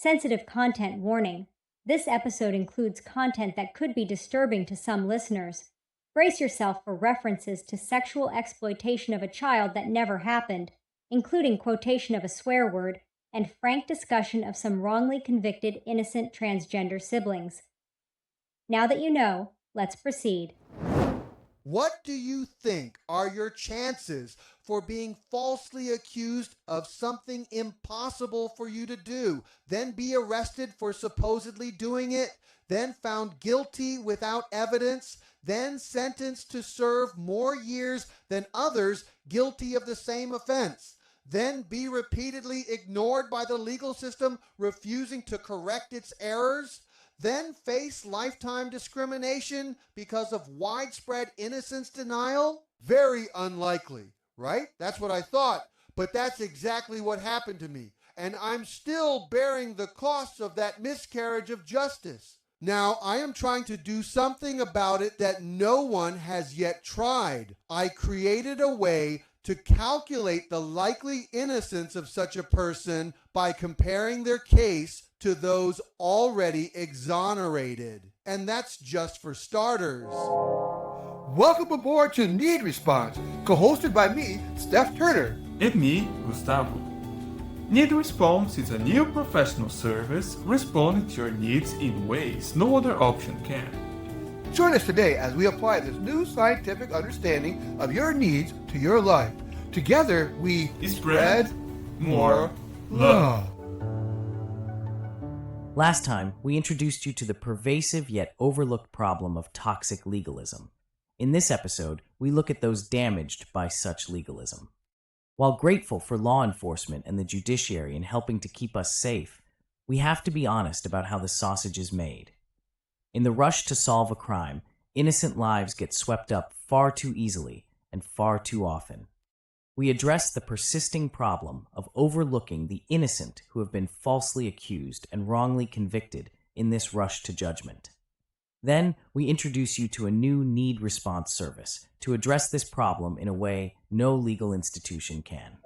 Sensitive content warning. This episode includes content that could be disturbing to some listeners. Brace yourself for references to sexual exploitation of a child that never happened, including quotation of a swear word and frank discussion of some wrongly convicted innocent transgender siblings. Now that you know, let's proceed. What do you think are your chances for being falsely accused of something impossible for you to do, then be arrested for supposedly doing it, then found guilty without evidence, then sentenced to serve more years than others guilty of the same offense, then be repeatedly ignored by the legal system, refusing to correct its errors? Then face lifetime discrimination because of widespread innocence denial? Very unlikely, right? That's what I thought. But that's exactly what happened to me. And I'm still bearing the costs of that miscarriage of justice. Now, I am trying to do something about it that no one has yet tried. I created a way to calculate the likely innocence of such a person by comparing their case to those already exonerated. And that's just for starters. Welcome aboard to Need Response, co-hosted by me, Steph Turner. And me, Gustavo. Need Response is a new professional service responding to your needs in ways no other option can. Join us today as we apply this new scientific understanding of your needs to your life. Together, we Spread more love. Last time, we introduced you to the pervasive yet overlooked problem of toxic legalism. In this episode, we look at those damaged by such legalism. While grateful for law enforcement and the judiciary in helping to keep us safe, we have to be honest about how the sausage is made. In the rush to solve a crime, innocent lives get swept up far too easily and far too often. We address the persisting problem of overlooking the innocent who have been falsely accused and wrongly convicted in this rush to judgment. Then, we introduce you to a new need response service to address this problem in a way no legal institution can.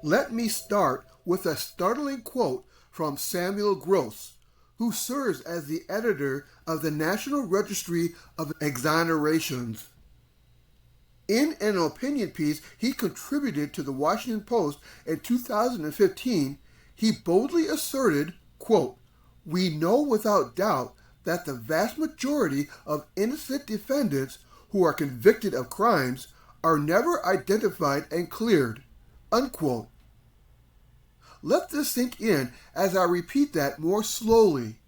Let me start with a startling quote from Samuel Gross, who serves as the editor of the National Registry of Exonerations. In an opinion piece he contributed to the Washington Post in 2015, he boldly asserted, quote, "We know without doubt that the vast majority of innocent defendants who are convicted of crimes are never identified and cleared," unquote. Let this sink in as I repeat that more slowly.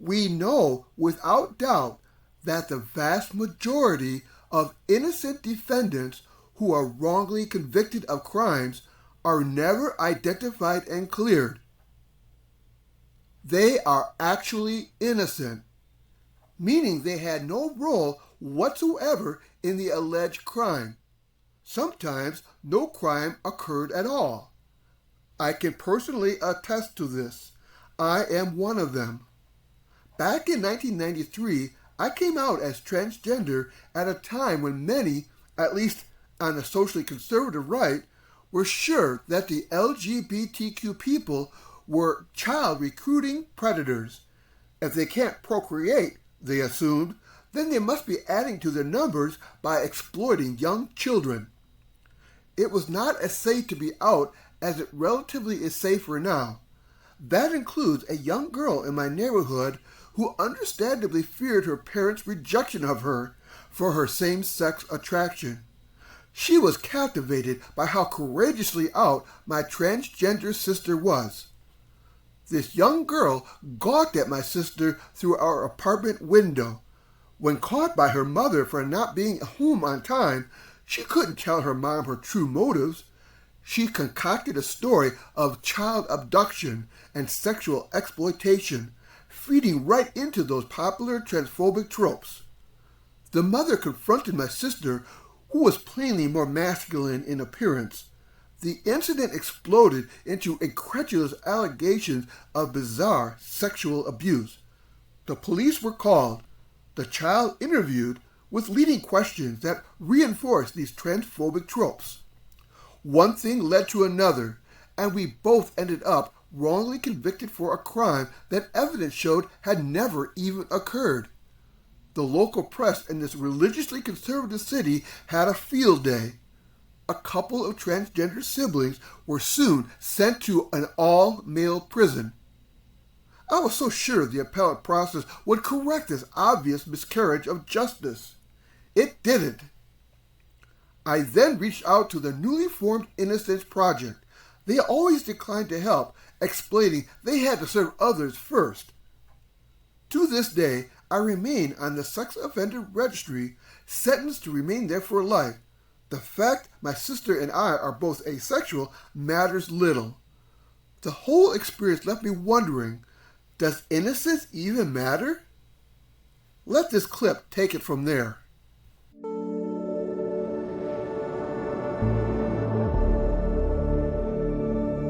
We know without doubt that the vast majority of innocent defendants who are wrongly convicted of crimes are never identified and cleared. They are actually innocent, meaning they had no role whatsoever in the alleged crime. Sometimes no crime occurred at all. I can personally attest to this. I am one of them. Back in 1993, I came out as transgender at a time when many, at least on the socially conservative right, were sure that the LGBTQ people were child recruiting predators. If they can't procreate, they assumed, then they must be adding to their numbers by exploiting young children. It was not as safe to be out as it relatively is safer now. That includes a young girl in my neighborhood who understandably feared her parents' rejection of her for her same-sex attraction. She was captivated by how courageously out my transgender sister was. This young girl gawked at my sister through our apartment window. When caught by her mother for not being home on time, she couldn't tell her mom her true motives. She concocted a story of child abduction and sexual exploitation, feeding right into those popular transphobic tropes. The mother confronted my sister, who was plainly more masculine in appearance. The incident exploded into incredulous allegations of bizarre sexual abuse. The police were called, the child interviewed with leading questions that reinforced these transphobic tropes. One thing led to another, and we both ended up wrongly convicted for a crime that evidence showed had never even occurred. The local press in this religiously conservative city had a field day. A couple of transgender siblings were soon sent to an all-male prison. I was so sure the appellate process would correct this obvious miscarriage of justice. It didn't. I then reached out to the newly formed Innocence Project. They always declined to help, explaining they had to serve others first. To this day, I remain on the sex offender registry, sentenced to remain there for life. The fact my sister and I are both asexual matters little. The whole experience left me wondering, does innocence even matter? Let this clip take it from there.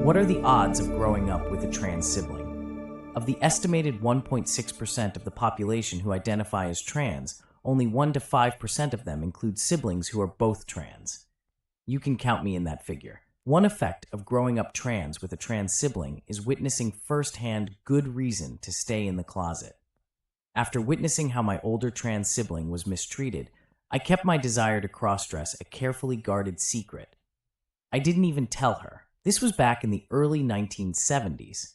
What are the odds of growing up with a trans sibling? Of the estimated 1.6% of the population who identify as trans, only 1 to 5% of them include siblings who are both trans. You can count me in that figure. One effect of growing up trans with a trans sibling is witnessing firsthand good reason to stay in the closet. After witnessing how my older trans sibling was mistreated, I kept my desire to cross-dress a carefully guarded secret. I didn't even tell her. This was back in the early 1970s,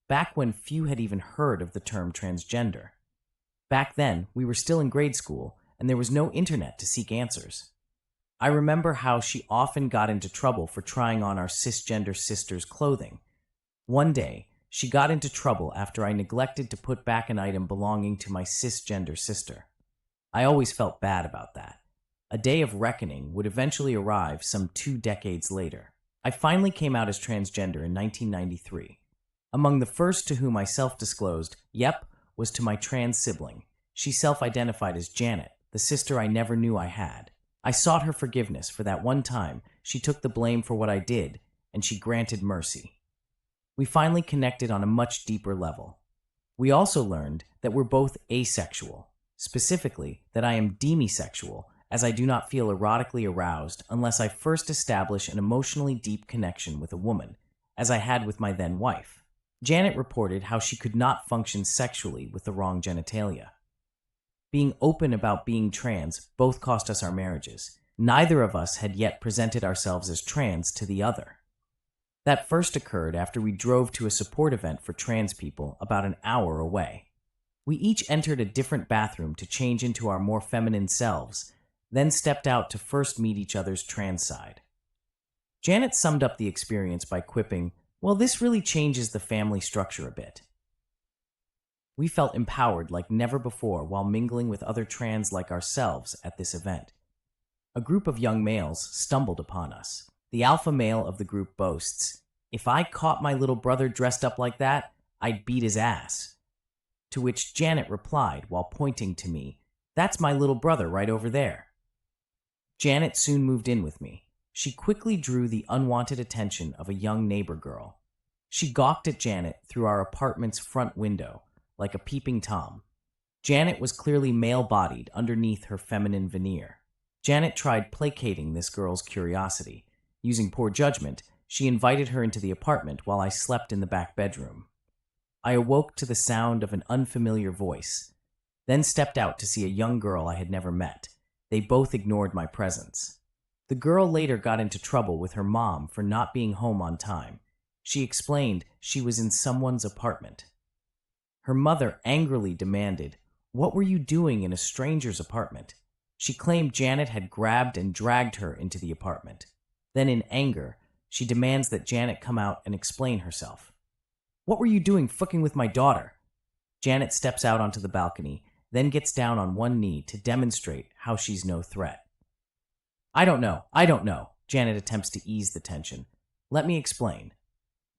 back when few had even heard of the term transgender. Back then, we were still in grade school, and there was no internet to seek answers. I remember how she often got into trouble for trying on our cisgender sister's clothing. One day, she got into trouble after I neglected to put back an item belonging to my cisgender sister. I always felt bad about that. A day of reckoning would eventually arrive some 2 decades later. I finally came out as transgender in 1993. Among the first to whom I self-disclosed, was to my trans sibling. She self-identified as Janet, the sister I never knew I had. I sought her forgiveness for that one time she took the blame for what I did, and she granted mercy. We finally connected on a much deeper level. We also learned that we're both asexual, specifically that I am demisexual, as I do not feel erotically aroused unless I first establish an emotionally deep connection with a woman, as I had with my then wife. Janet reported how she could not function sexually with the wrong genitalia. Being open about being trans both cost us our marriages. Neither of us had yet presented ourselves as trans to the other. That first occurred after we drove to a support event for trans people about an hour away. We each entered a different bathroom to change into our more feminine selves, then stepped out to first meet each other's trans side. Janet summed up the experience by quipping, "Well, this really changes the family structure a bit." We felt empowered like never before while mingling with other trans like ourselves at this event. A group of young males stumbled upon us. The alpha male of the group boasts, "If I caught my little brother dressed up like that, I'd beat his ass." To which Janet replied while pointing to me, "That's my little brother right over there." Janet soon moved in with me. She quickly drew the unwanted attention of a young neighbor girl. She gawked at Janet through our apartment's front window, like a peeping Tom. Janet was clearly male-bodied underneath her feminine veneer. Janet tried placating this girl's curiosity. Using poor judgment, she invited her into the apartment while I slept in the back bedroom. I awoke to the sound of an unfamiliar voice, then stepped out to see a young girl I had never met. They both ignored my presence. The girl later got into trouble with her mom for not being home on time. She explained she was in someone's apartment. Her mother angrily demanded, "What were you doing in a stranger's apartment?" She claimed Janet had grabbed and dragged her into the apartment. Then in anger, she demands that Janet come out and explain herself. "What were you doing fucking with my daughter?" Janet steps out onto the balcony, then gets down on one knee to demonstrate how she's no threat. I don't know, Janet attempts to ease the tension. "Let me explain."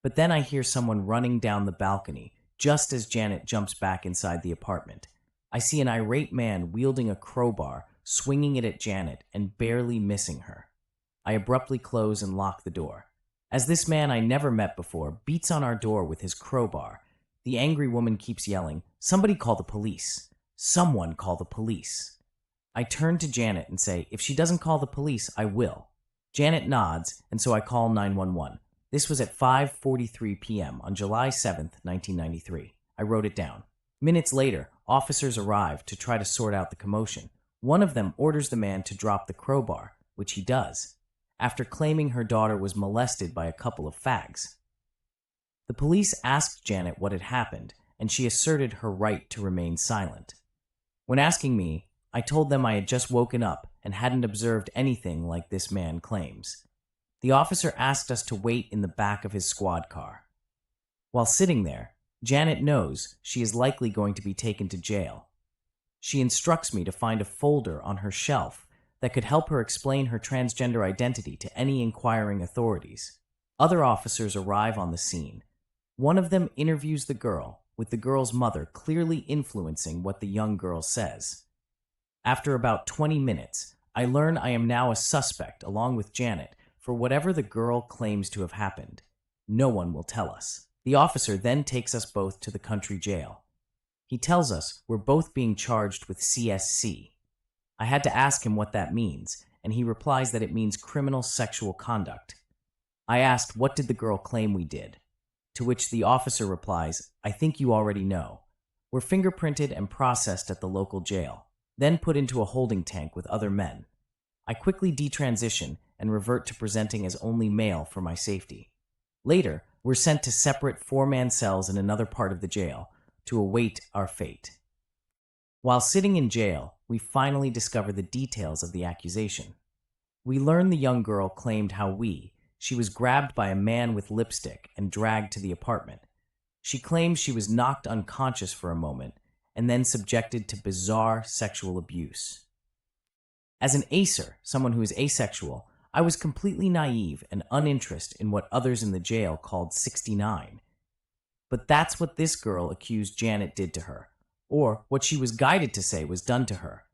But then I hear someone running down the balcony, just as Janet jumps back inside the apartment. I see an irate man wielding a crowbar, swinging it at Janet and barely missing her. I abruptly close and lock the door. As this man I never met before beats on our door with his crowbar, the angry woman keeps yelling, "Somebody call the police. Someone call the police." I turn to Janet and say, "If she doesn't call the police, I will." Janet nods, and so I call 911. This was at 5:43 p.m. on July 7th, 1993. I wrote it down. Minutes later, officers arrived to try to sort out the commotion. One of them orders the man to drop the crowbar, which he does, after claiming her daughter was molested by a couple of fags. The police asked Janet what had happened, and she asserted her right to remain silent. When asking me, I told them I had just woken up and hadn't observed anything like this man claims. The officer asked us to wait in the back of his squad car. While sitting there, Janet knows she is likely going to be taken to jail. She instructs me to find a folder on her shelf that could help her explain her transgender identity to any inquiring authorities. Other officers arrive on the scene. One of them interviews the girl, with the girl's mother clearly influencing what the young girl says. After about 20 minutes, I learn I am now a suspect along with Janet for whatever the girl claims to have happened. No one will tell us. The officer then takes us both to the country jail. He tells us we're both being charged with CSC. I had to ask him what that means, and he replies that it means criminal sexual conduct. I asked what did the girl claim we did, to which the officer replies, I think you already know. We're fingerprinted and processed at the local jail, then put into a holding tank with other men. I quickly detransition and revert to presenting as only male for my safety. Later, we're sent to separate four-man cells in another part of the jail to await our fate. While sitting in jail, we finally discover the details of the accusation. We learn the young girl claimed how she was grabbed by a man with lipstick and dragged to the apartment. She claims she was knocked unconscious for a moment and then subjected to bizarre sexual abuse. As an acer, someone who is asexual, I was completely naive and uninterested in what others in the jail called 69. But that's what this girl accused Janet did to her, or what she was guided to say was done to her.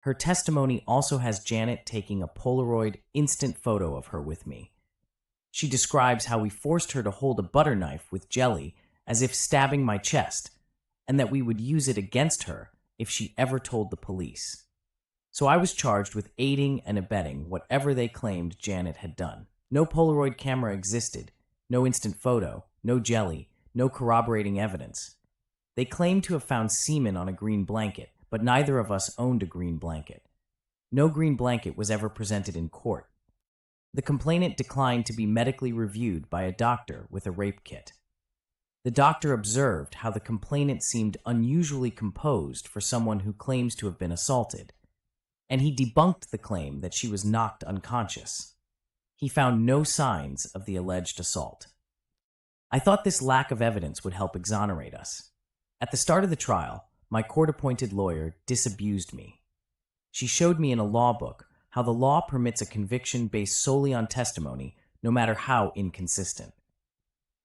Her testimony also has Janet taking a Polaroid instant photo of her with me. She describes how we forced her to hold a butter knife with jelly as if stabbing my chest, and that we would use it against her if she ever told the police. So I was charged with aiding and abetting whatever they claimed Janet had done. No Polaroid camera existed, no instant photo, no jelly, no corroborating evidence. They claimed to have found semen on a green blanket, but neither of us owned a green blanket. No green blanket was ever presented in court. The complainant declined to be medically reviewed by a doctor with a rape kit. The doctor observed how the complainant seemed unusually composed for someone who claims to have been assaulted, and he debunked the claim that she was knocked unconscious. He found no signs of the alleged assault. I thought this lack of evidence would help exonerate us. At the start of the trial, my court-appointed lawyer disabused me. She showed me in a law book how the law permits a conviction based solely on testimony, no matter how inconsistent.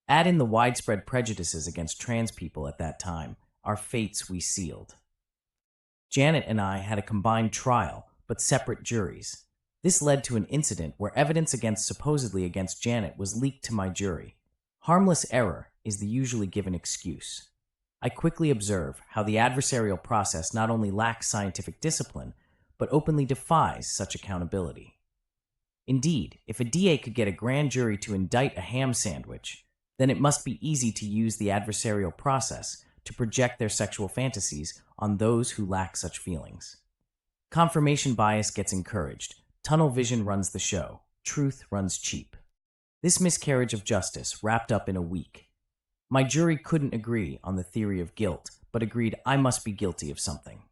Add in the widespread prejudices against trans people at that time, our fates we sealed. Janet and I had a combined trial, but separate juries. This led to an incident where evidence supposedly against Janet was leaked to my jury. Harmless error is the usually given excuse. I quickly observe how the adversarial process not only lacks scientific discipline, but openly defies such accountability. Indeed, if a DA could get a grand jury to indict a ham sandwich, then it must be easy to use the adversarial process to project their sexual fantasies on those who lack such feelings. Confirmation bias gets encouraged. Tunnel vision runs the show. Truth runs cheap. This miscarriage of justice wrapped up in a week. My jury couldn't agree on the theory of guilt, but agreed I must be guilty of something.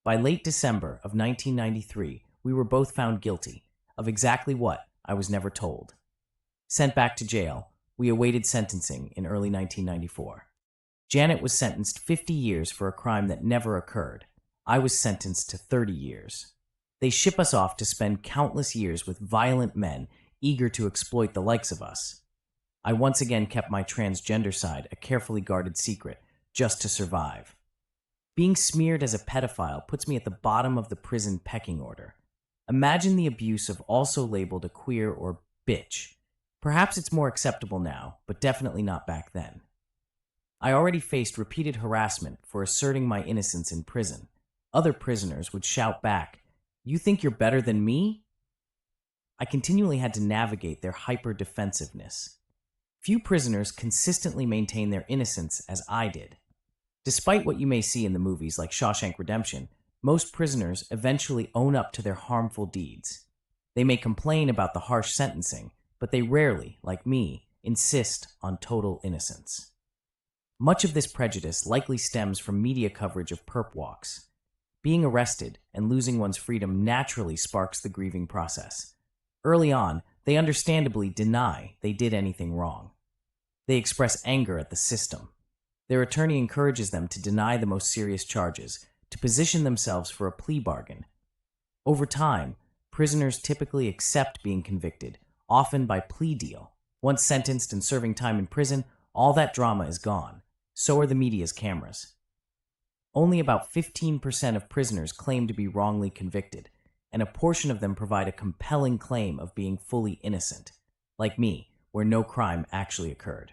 By late December of 1993, we were both found guilty. Of exactly what, I was never told. Sent back to jail, we awaited sentencing in early 1994. Janet was sentenced 50 years for a crime that never occurred. I was sentenced to 30 years. They ship us off to spend countless years with violent men eager to exploit the likes of us. I once again kept my transgender side a carefully guarded secret, just to survive. Being smeared as a pedophile puts me at the bottom of the prison pecking order. Imagine the abuse of also labeled a queer or bitch. Perhaps it's more acceptable now, but definitely not back then. I already faced repeated harassment for asserting my innocence in prison. Other prisoners would shout back, "You think you're better than me?" I continually had to navigate their hyper-defensiveness. Few prisoners consistently maintain their innocence as I did. Despite what you may see in the movies like Shawshank Redemption, most prisoners eventually own up to their harmful deeds. They may complain about the harsh sentencing, but they rarely, like me, insist on total innocence. Much of this prejudice likely stems from media coverage of perp walks. Being arrested and losing one's freedom naturally sparks the grieving process. Early on, they understandably deny they did anything wrong. They express anger at the system. Their attorney encourages them to deny the most serious charges, to position themselves for a plea bargain. Over time, prisoners typically accept being convicted, often by plea deal. Once sentenced and serving time in prison, all that drama is gone. So are the media's cameras. Only about 15% of prisoners claim to be wrongly convicted, and a portion of them provide a compelling claim of being fully innocent, like me, where no crime actually occurred.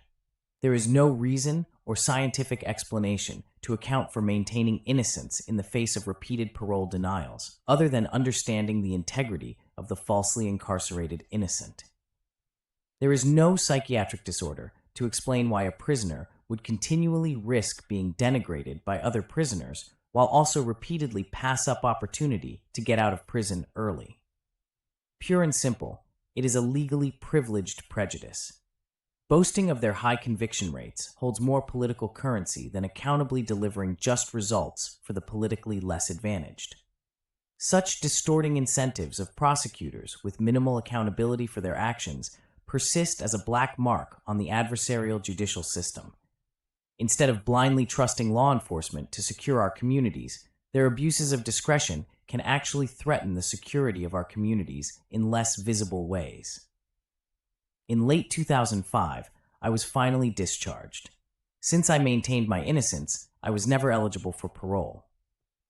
There is no reason or scientific explanation to account for maintaining innocence in the face of repeated parole denials, other than understanding the integrity of the falsely incarcerated innocent. There is no psychiatric disorder to explain why a prisoner would continually risk being denigrated by other prisoners while also repeatedly pass up opportunity to get out of prison early. Pure and simple, it is a legally privileged prejudice. Boasting of their high conviction rates holds more political currency than accountably delivering just results for the politically less advantaged. Such distorting incentives of prosecutors with minimal accountability for their actions persist as a black mark on the adversarial judicial system. Instead of blindly trusting law enforcement to secure our communities, their abuses of discretion can actually threaten the security of our communities in less visible ways. In late 2005, I was finally discharged. Since I maintained my innocence, I was never eligible for parole.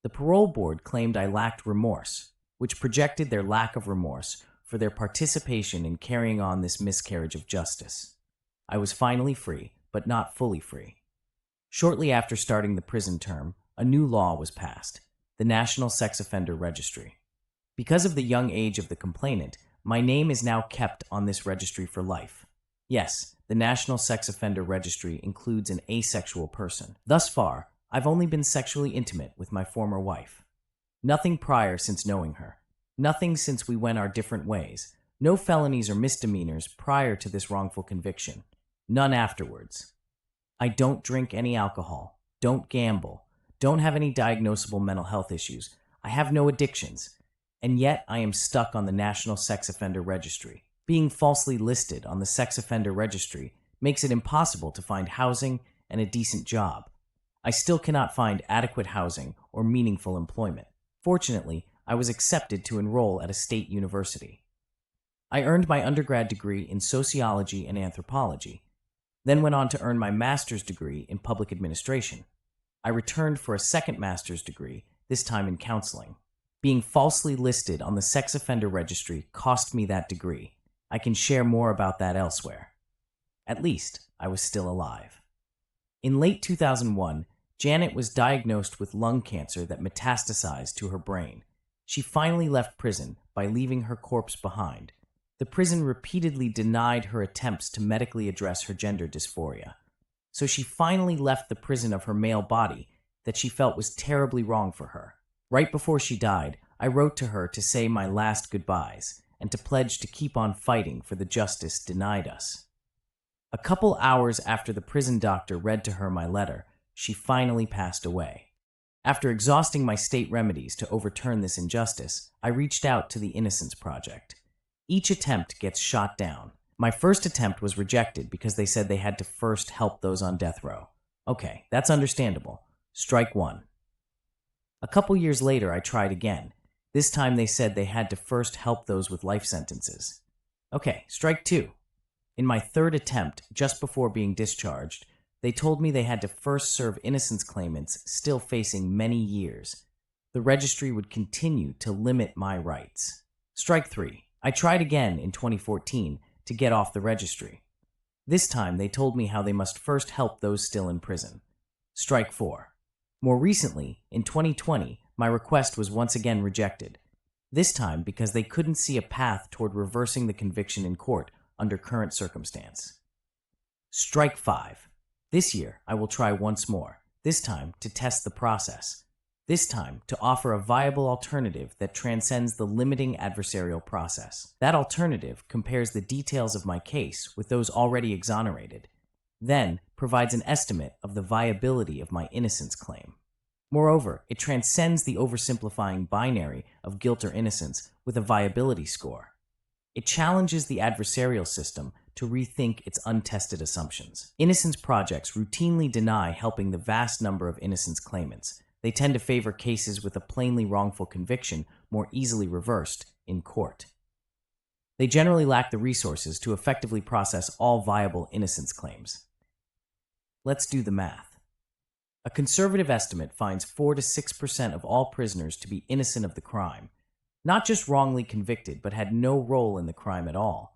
The parole board claimed I lacked remorse, which projected their lack of remorse for their participation in carrying on this miscarriage of justice. I was finally free, but not fully free. Shortly after starting the prison term, a new law was passed, the National Sex Offender Registry. Because of the young age of the complainant, my name is now kept on this registry for life. Yes, the National Sex Offender Registry includes an asexual person. Thus far, I've only been sexually intimate with my former wife. Nothing prior since knowing her. Nothing since we went our different ways. No felonies or misdemeanors prior to this wrongful conviction. None afterwards. I don't drink any alcohol, don't gamble, don't have any diagnosable mental health issues. I have no addictions. And yet I am stuck on the National Sex Offender Registry. Being falsely listed on the Sex Offender Registry makes it impossible to find housing and a decent job. I still cannot find adequate housing or meaningful employment. Fortunately, I was accepted to enroll at a state university. I earned my undergrad degree in sociology and anthropology, then went on to earn my master's degree in public administration. I returned for a second master's degree, this time in counseling. Being falsely listed on the Sex Offender Registry cost me that degree. I can share more about that elsewhere. At least, I was still alive. In late 2001, Janet was diagnosed with lung cancer that metastasized to her brain. She finally left prison by leaving her corpse behind. The prison repeatedly denied her attempts to medically address her gender dysphoria. So she finally left the prison of her male body that she felt was terribly wrong for her. Right before she died, I wrote to her to say my last goodbyes and to pledge to keep on fighting for the justice denied us. A couple hours after the prison doctor read to her my letter, she finally passed away. After exhausting my state remedies to overturn this injustice, I reached out to the Innocence Project. Each attempt gets shot down. My first attempt was rejected because they said they had to first help those on death row. Okay, that's understandable. Strike one. A couple years later, I tried again. This time they said they had to first help those with life sentences. Okay, strike two. In my third attempt, just before being discharged, they told me they had to first serve innocence claimants still facing many years. The registry would continue to limit my rights. Strike three. I tried again in 2014 to get off the registry. This time they told me how they must first help those still in prison. Strike four. More recently, in 2020, my request was once again rejected. This time because they couldn't see a path toward reversing the conviction in court under current circumstance. Strike 5. This year, I will try once more, this time to test the process. This time to offer a viable alternative that transcends the limiting adversarial process. That alternative compares the details of my case with those already exonerated, then provides an estimate of the viability of my innocence claim. Moreover, it transcends the oversimplifying binary of guilt or innocence with a viability score. It challenges the adversarial system to rethink its untested assumptions. Innocence projects routinely deny helping the vast number of innocence claimants. They tend to favor cases with a plainly wrongful conviction more easily reversed in court. They generally lack the resources to effectively process all viable innocence claims. Let's do the math. A conservative estimate finds 4 to 6% of all prisoners to be innocent of the crime, not just wrongly convicted, but had no role in the crime at all,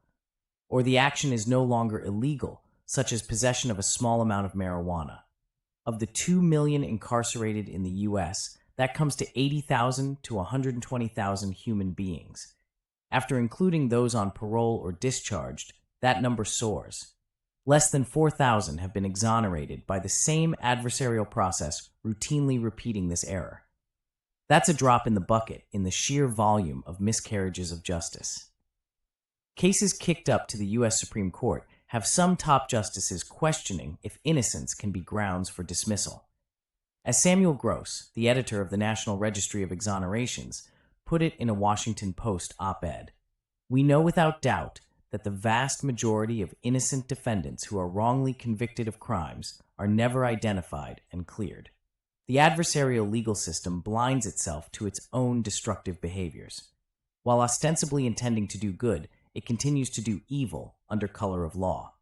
or the action is no longer illegal, such as possession of a small amount of marijuana. Of the 2 million incarcerated in the U.S., that comes to 80,000 to 120,000 human beings. After including those on parole or discharged, that number soars. Less than 4,000 have been exonerated by the same adversarial process routinely repeating this error. That's a drop in the bucket in the sheer volume of miscarriages of justice. Cases kicked up to the U.S. Supreme Court have some top justices questioning if innocence can be grounds for dismissal. As Samuel Gross, the editor of the National Registry of Exonerations, put it in a Washington Post op-ed, "We know without doubt that the vast majority of innocent defendants who are wrongly convicted of crimes are never identified and cleared. The adversarial legal system blinds itself to its own destructive behaviors. While ostensibly intending to do good, it continues to do evil under color of law."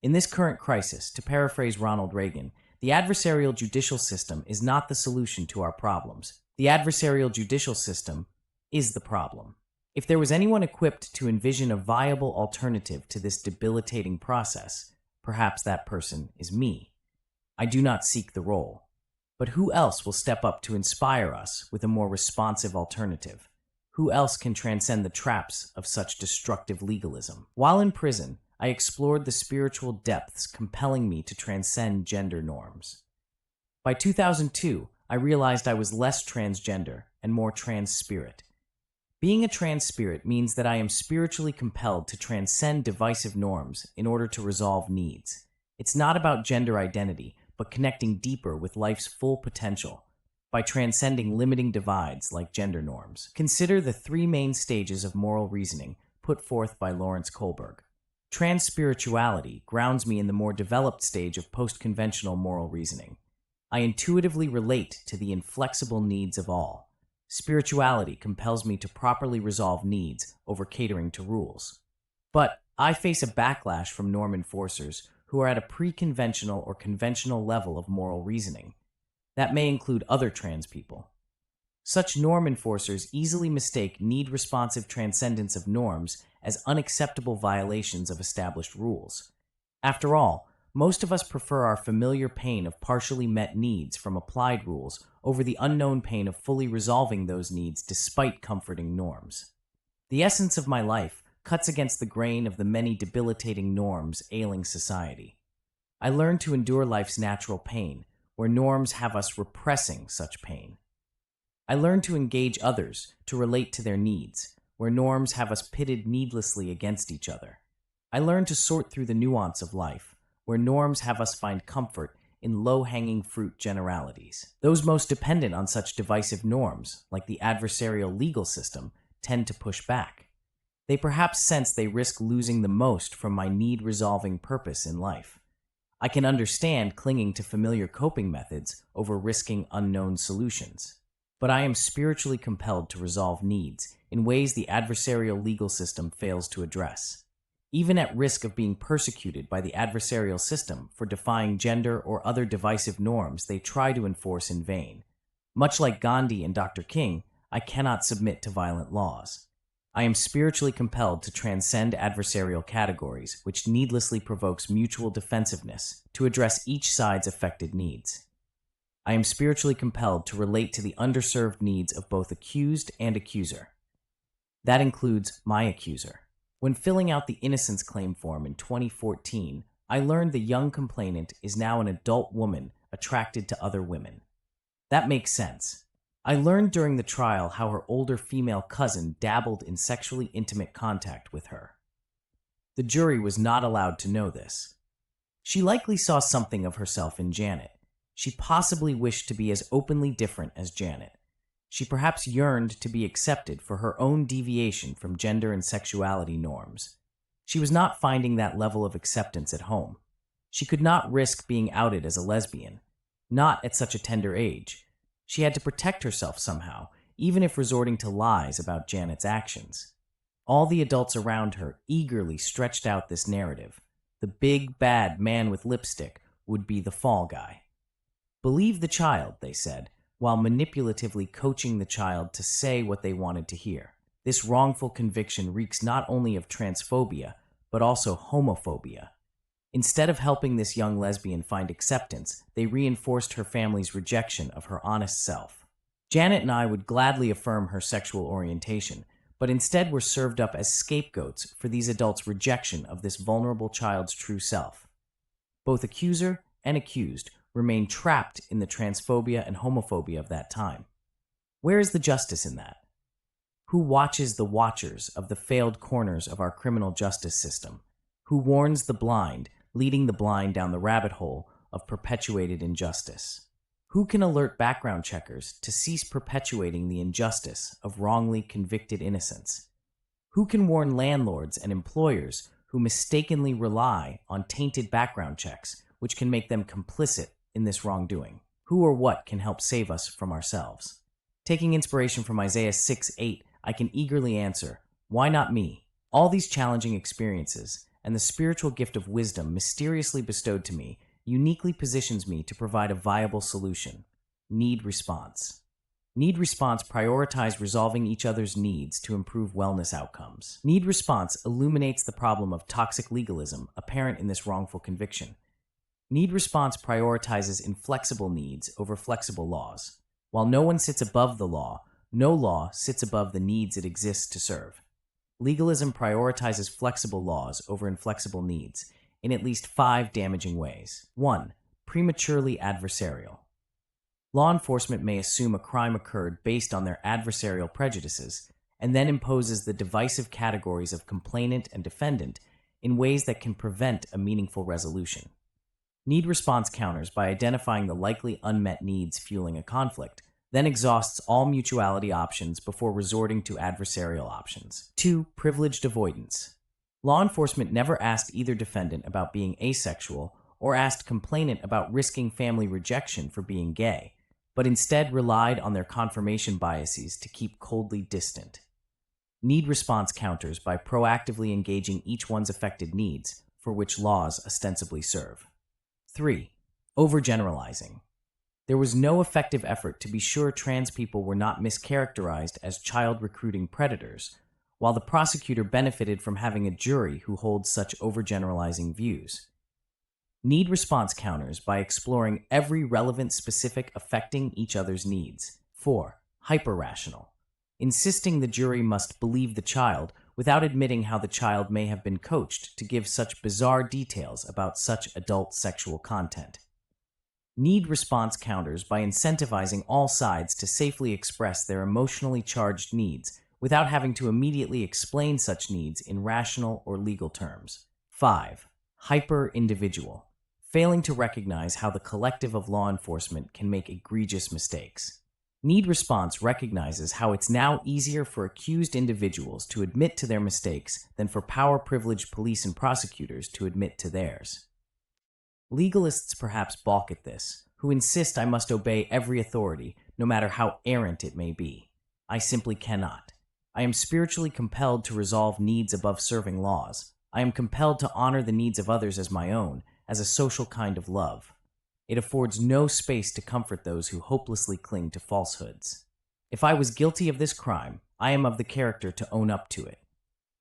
In this current crisis, to paraphrase Ronald Reagan, the adversarial judicial system is not the solution to our problems. The adversarial judicial system is the problem. If there was anyone equipped to envision a viable alternative to this debilitating process, perhaps that person is me. I do not seek the role. But who else will step up to inspire us with a more responsive alternative? Who else can transcend the traps of such destructive legalism? While in prison, I explored the spiritual depths compelling me to transcend gender norms. By 2002, I realized I was less transgender and more trans-spirit. Being a trans-spirit means that I am spiritually compelled to transcend divisive norms in order to resolve needs. It's not about gender identity, but connecting deeper with life's full potential by transcending limiting divides like gender norms. Consider the 3 main stages of moral reasoning put forth by Lawrence Kohlberg. Trans-spirituality grounds me in the more developed stage of post-conventional moral reasoning. I intuitively relate to the inflexible needs of all. Spirituality compels me to properly resolve needs over catering to rules. But I face a backlash from norm enforcers who are at a pre-conventional or conventional level of moral reasoning. That may include other trans people. Such norm enforcers easily mistake need-responsive transcendence of norms as unacceptable violations of established rules. After all, most of us prefer our familiar pain of partially met needs from applied rules over the unknown pain of fully resolving those needs despite comforting norms. The essence of my life cuts against the grain of the many debilitating norms ailing society. I learned to endure life's natural pain, where norms have us repressing such pain. I learned to engage others, to relate to their needs, where norms have us pitted needlessly against each other. I learned to sort through the nuance of life, where norms have us find comfort in low-hanging fruit generalities. Those most dependent on such divisive norms, like the adversarial legal system, tend to push back. They perhaps sense they risk losing the most from my need-resolving purpose in life. I can understand clinging to familiar coping methods over risking unknown solutions. But I am spiritually compelled to resolve needs in ways the adversarial legal system fails to address. Even at risk of being persecuted by the adversarial system for defying gender or other divisive norms they try to enforce in vain. Much like Gandhi and Dr. King, I cannot submit to violent laws. I am spiritually compelled to transcend adversarial categories, which needlessly provokes mutual defensiveness, to address each side's affected needs. I am spiritually compelled to relate to the underserved needs of both accused and accuser. That includes my accuser. When filling out the innocence claim form in 2014, I learned the young complainant is now an adult woman attracted to other women. That makes sense. I learned during the trial how her older female cousin dabbled in sexually intimate contact with her. The jury was not allowed to know this. She likely saw something of herself in Janet. She possibly wished to be as openly different as Janet. She perhaps yearned to be accepted for her own deviation from gender and sexuality norms. She was not finding that level of acceptance at home. She could not risk being outed as a lesbian, not at such a tender age. She had to protect herself somehow, even if resorting to lies about Janet's actions. All the adults around her eagerly stretched out this narrative. The big, bad man with lipstick would be the fall guy. Believe the child, they said, while manipulatively coaching the child to say what they wanted to hear. This wrongful conviction reeks not only of transphobia, but also homophobia. Instead of helping this young lesbian find acceptance, they reinforced her family's rejection of her honest self. Janet and I would gladly affirm her sexual orientation, but instead were served up as scapegoats for these adults' rejection of this vulnerable child's true self. Both accuser and accused remain trapped in the transphobia and homophobia of that time. Where is the justice in that? Who watches the watchers of the failed corners of our criminal justice system? Who warns the blind, leading the blind down the rabbit hole of perpetuated injustice? Who can alert background checkers to cease perpetuating the injustice of wrongly convicted innocents? Who can warn landlords and employers who mistakenly rely on tainted background checks, which can make them complicit in this wrongdoing? Who or what can help save us from ourselves? Taking inspiration from Isaiah 6:8, I can eagerly answer, why not me? All these challenging experiences and the spiritual gift of wisdom mysteriously bestowed to me uniquely positions me to provide a viable solution. Need response. Need response prioritize resolving each other's needs to improve wellness outcomes. Need response illuminates the problem of toxic legalism apparent in this wrongful conviction. Need response prioritizes inflexible needs over flexible laws. While no one sits above the law, no law sits above the needs it exists to serve. Legalism prioritizes flexible laws over inflexible needs in at least 5 damaging ways. 1. Prematurely adversarial. Law enforcement may assume a crime occurred based on their adversarial prejudices and then imposes the divisive categories of complainant and defendant in ways that can prevent a meaningful resolution. Need response counters by identifying the likely unmet needs fueling a conflict, then exhausts all mutuality options before resorting to adversarial options. 2. Privileged avoidance. Law enforcement never asked either defendant about being asexual or asked complainant about risking family rejection for being gay, but instead relied on their confirmation biases to keep coldly distant. Need response counters by proactively engaging each one's affected needs, for which laws ostensibly serve. 3. Overgeneralizing. There was no effective effort to be sure trans people were not mischaracterized as child recruiting predators, while the prosecutor benefited from having a jury who holds such overgeneralizing views. Need response counters by exploring every relevant specific affecting each other's needs. 4. Hyperrational. Insisting the jury must believe the child without admitting how the child may have been coached to give such bizarre details about such adult sexual content. Need response counters by incentivizing all sides to safely express their emotionally charged needs without having to immediately explain such needs in rational or legal terms. 5. Hyper-individual. Failing to recognize how the collective of law enforcement can make egregious mistakes. Need response recognizes how it's now easier for accused individuals to admit to their mistakes than for power-privileged police and prosecutors to admit to theirs. Legalists perhaps balk at this, who insist I must obey every authority, no matter how errant it may be. I simply cannot. I am spiritually compelled to resolve needs above serving laws. I am compelled to honor the needs of others as my own, as a social kind of love. It affords no space to comfort those who hopelessly cling to falsehoods. If I was guilty of this crime, I am of the character to own up to it.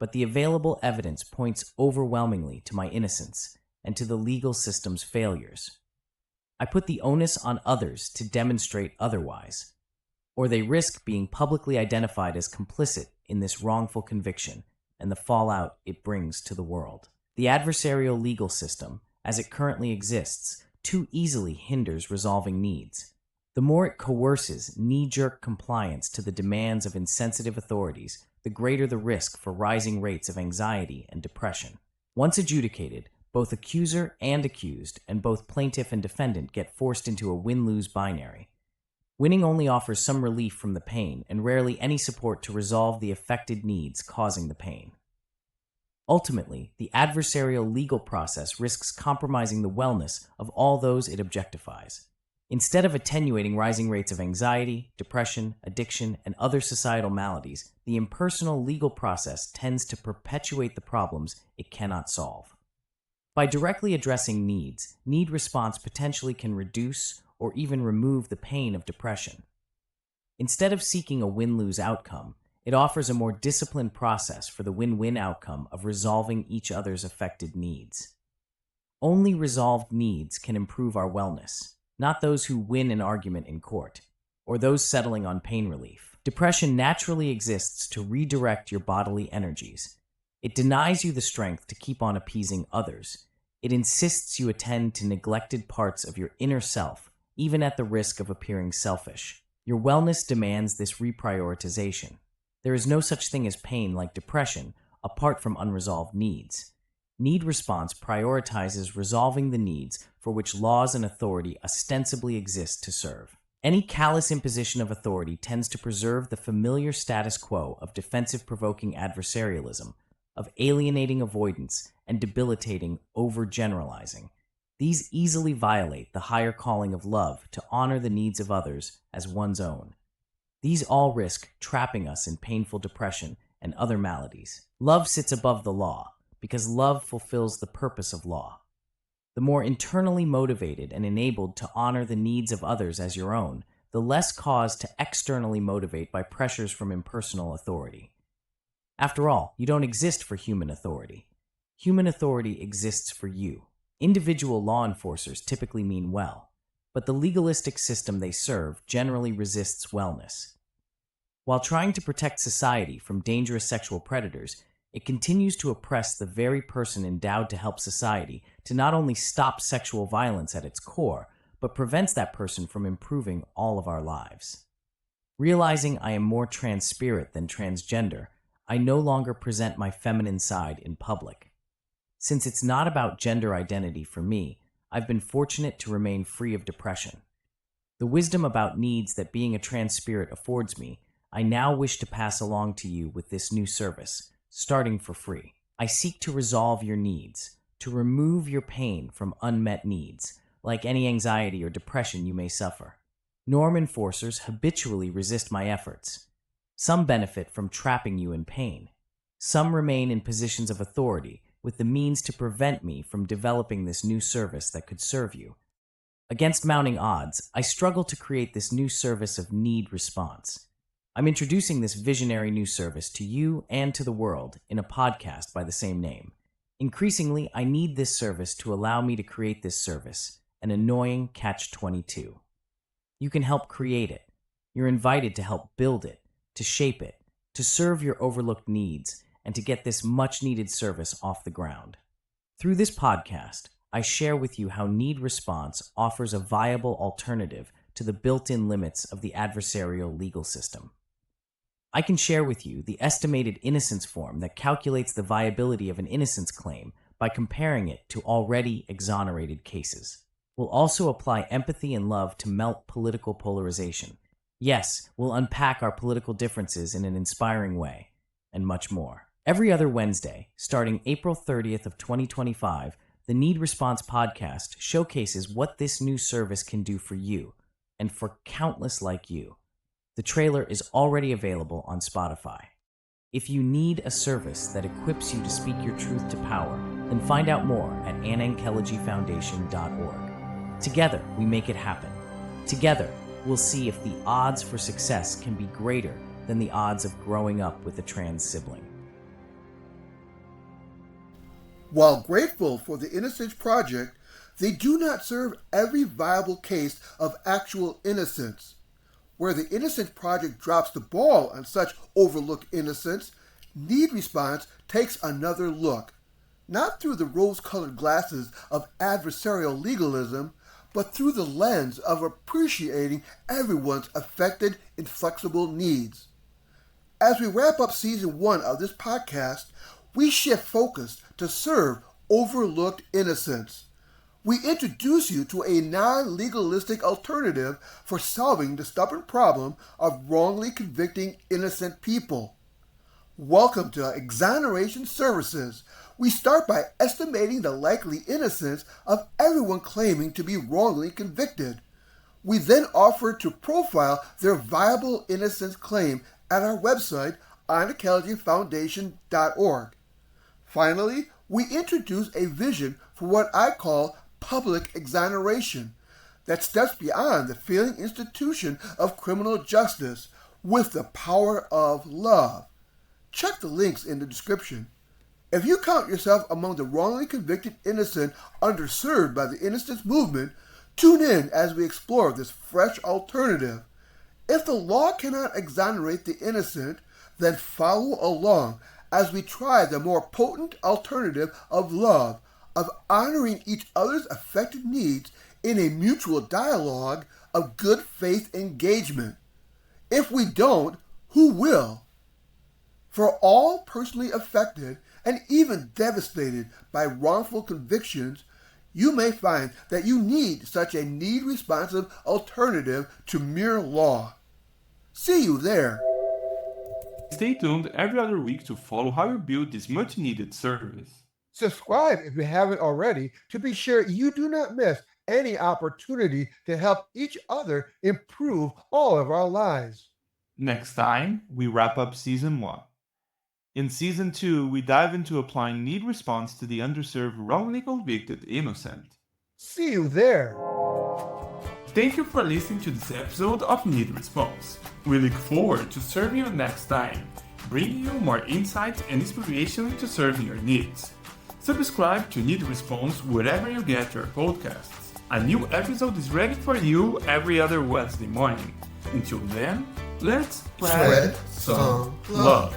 But the available evidence points overwhelmingly to my innocence and to the legal system's failures. I put the onus on others to demonstrate otherwise, or they risk being publicly identified as complicit in this wrongful conviction and the fallout it brings to the world. The adversarial legal system, as it currently exists, too easily hinders resolving needs. The more it coerces knee-jerk compliance to the demands of insensitive authorities, the greater the risk for rising rates of anxiety and depression. Once adjudicated, both accuser and accused, and both plaintiff and defendant get forced into a win-lose binary. Winning only offers some relief from the pain and rarely any support to resolve the affected needs causing the pain. Ultimately, the adversarial legal process risks compromising the wellness of all those it objectifies. Instead of attenuating rising rates of anxiety, depression, addiction, and other societal maladies, the impersonal legal process tends to perpetuate the problems it cannot solve. By directly addressing needs, need response potentially can reduce or even remove the pain of depression. Instead of seeking a win-lose outcome, it offers a more disciplined process for the win-win outcome of resolving each other's affected needs. Only resolved needs can improve our wellness, not those who win an argument in court, or those settling on pain relief. Depression naturally exists to redirect your bodily energies. It denies you the strength to keep on appeasing others. It insists you attend to neglected parts of your inner self, even at the risk of appearing selfish. Your wellness demands this reprioritization. There is no such thing as pain like depression, apart from unresolved needs. Need response prioritizes resolving the needs for which laws and authority ostensibly exist to serve. Any callous imposition of authority tends to preserve the familiar status quo of defensive-provoking adversarialism, of alienating avoidance, and debilitating overgeneralizing. These easily violate the higher calling of love to honor the needs of others as one's own. These all risk trapping us in painful depression and other maladies. Love sits above the law, because love fulfills the purpose of law. The more internally motivated and enabled to honor the needs of others as your own, the less cause to externally motivate by pressures from impersonal authority. After all, you don't exist for human authority. Human authority exists for you. Individual law enforcers typically mean well, but the legalistic system they serve generally resists wellness. While trying to protect society from dangerous sexual predators, it continues to oppress the very person endowed to help society to not only stop sexual violence at its core, but prevents that person from improving all of our lives. Realizing I am more trans-spirit than transgender, I no longer present my feminine side in public. Since it's not about gender identity for me, I've been fortunate to remain free of depression. The wisdom about needs that being a trans-spirit affords me, I now wish to pass along to you with this new service, starting for free. I seek to resolve your needs, to remove your pain from unmet needs, like any anxiety or depression you may suffer. Norm enforcers habitually resist my efforts. Some benefit from trapping you in pain. Some remain in positions of authority, with the means to prevent me from developing this new service that could serve you. Against mounting odds, I struggle to create this new service of need response. I'm introducing this visionary new service to you and to the world in a podcast by the same name. Increasingly, I need this service to allow me to create this service, an annoying catch-22. You can help create it. You're invited to help build it, to shape it, to serve your overlooked needs, and to get this much-needed service off the ground. Through this podcast, I share with you how need response offers a viable alternative to the built-in limits of the adversarial legal system. I can share with you the estimated innocence form that calculates the viability of an innocence claim by comparing it to already exonerated cases. We'll also apply empathy and love to melt political polarization. Yes, we'll unpack our political differences in an inspiring way, and much more. Every other Wednesday, starting April 30th of 2025, the Need Response podcast showcases what this new service can do for you, and for countless like you. The trailer is already available on Spotify. If you need a service that equips you to speak your truth to power, then find out more at annankelejifoundation.org. Together, we make it happen. Together, we'll see if the odds for success can be greater than the odds of growing up with a trans sibling. While grateful for the Innocence Project, they do not serve every viable case of actual innocence. Where the Innocence Project drops the ball on such overlooked innocence, Need Response takes another look. not through the rose-colored glasses of adversarial legalism, but through the lens of appreciating everyone's affected, inflexible needs. As we wrap up Season 1 of this podcast, we shift focus to serve overlooked innocence. We introduce you to a non-legalistic alternative for solving the stubborn problem of wrongly convicting innocent people. Welcome to Exoneration Services. We start by estimating the likely innocence of everyone claiming to be wrongly convicted. We then offer to profile their viable innocence claim at our website, oncologyfoundation.org. Finally, we introduce a vision for what I call public exoneration that steps beyond the failing institution of criminal justice with the power of love. Check the links in the description. If you count yourself among the wrongly convicted innocent underserved by the innocence movement, tune in as we explore this fresh alternative. If the law cannot exonerate the innocent, then follow along as we try the more potent alternative of love, of honoring each other's affected needs in a mutual dialogue of good faith engagement. If we don't, who will? For all personally affected and even devastated by wrongful convictions, you may find that you need such a need-responsive alternative to mere law. See you there. Stay tuned every other week to follow how you build this much-needed service. Subscribe if you haven't already to be sure you do not miss any opportunity to help each other improve all of our lives. Next time, we wrap up Season 1. In Season 2, we dive into applying need response to the underserved wrongly convicted innocent. See you there. Thank you for listening to this episode of Need Response. We look forward to serving you next time, bringing you more insight and inspiration into serving your needs. Subscribe to Need Response wherever you get your podcasts. A new episode is ready for you every other Wednesday morning. Until then, let's spread some love.